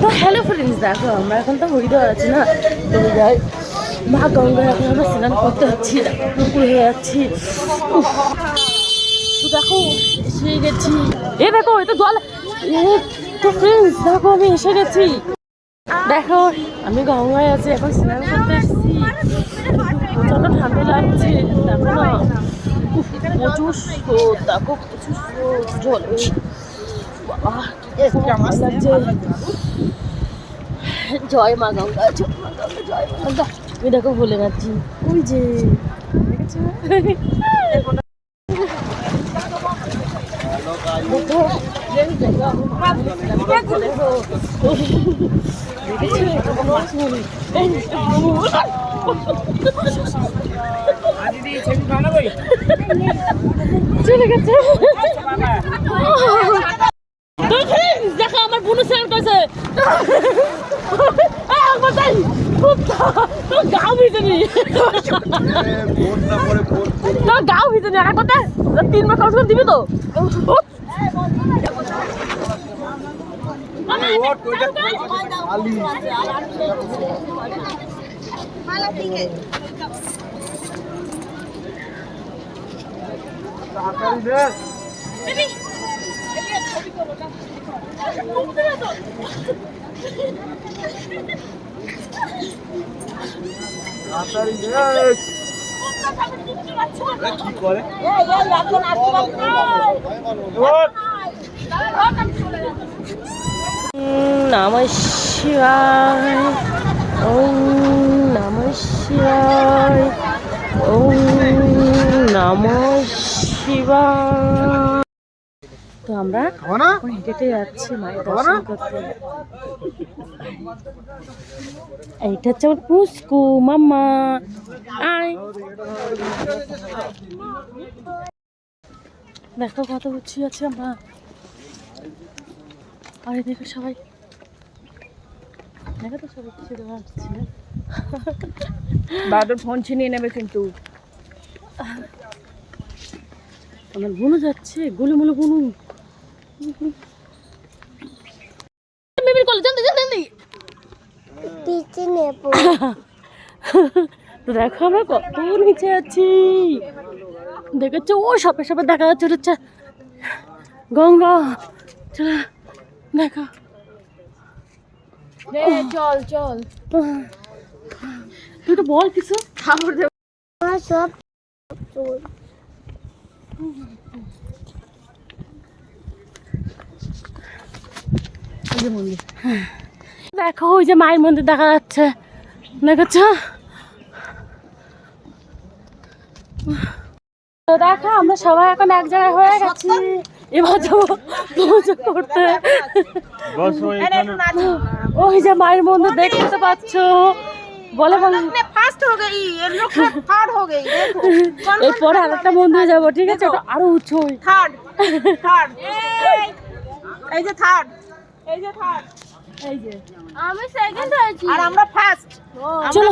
তো hello friends, দেখো আমরা এখন তো হরিদ্বার আছি না, তো যাই মা গঙ্গায় এখন আমরা স্নান করতে যাচ্ছি, পুকুর হয়ে যাচ্ছি। তো দেখো এসে গেছি, দেখো এটা জল। তো ফ্রেন্ডস দেখো আমি এসে গেছি, দেখো আমি গঙ্গায় আছি, এখন স্নান করতে এসেছি। প্রচন্ড ঠান্ডা লাগছে, দেখো না প্রচুর স্রোত, দেখো প্রচুর স্রোত জলে। জয় মা গঙ্গা, জয় মা গঙ্গা, জয় মা গঙ্গা। আমি দেখো বলে যাচ্ছি, ওই যে চলে গেছে। দেখো আমার বোনের স্নান করছে, গাও ভিজেনি, গাও ভিজেনি, আর কথা 3 মাস কম দিবি তো। নমঃ শিবায়, ওম নমঃ শিবায়, ওম নমঃ শিবায়। তো আমরা হেঁটে হেঁটে যাচ্ছি মায়ের দর্শন করতে। এইটা হচ্ছে আমার পুস্কু মাম্মা, আয় দেখো কত উঁচু আছে আমরা। আর দেখো সবাই, দেখো তো সবাই কিছু দেওয়া হচ্ছে না, বাদর ফোন ছিনিয়ে নেবে কিন্তু। আমার বুনু যাচ্ছে, গুলুমুলু বুনু। তো দেখো আমরা কত নিচে আছি, দেখেছো ও সপে সপে দেখা যাচ্ছে, ওটা হচ্ছে গঙ্গা। চলো দেখো, চল চল, তুই তো বল কিছু। খাবার দেব সব। দেখো ওই যে মায়ের মন্দির দেখা যাচ্ছে, দেখেছো? তো দেখো আমরা সবাই এখন এক জায়গায় হয়ে গেছি, এবার যাবো পুজো করতে। ওই যে মায়ের মন্দির দেখতে পাচ্ছ, বলে এরপরে আরেকটা মন্দিরে যাবো, ঠিক আছে? ওটা আরো উঁচু, থার্ড এই যে থার্ড, এই যে থার্ড, এই যে আমি সেকেন্ড হয়েছি আর আমরা ফার্স্ট। চলো।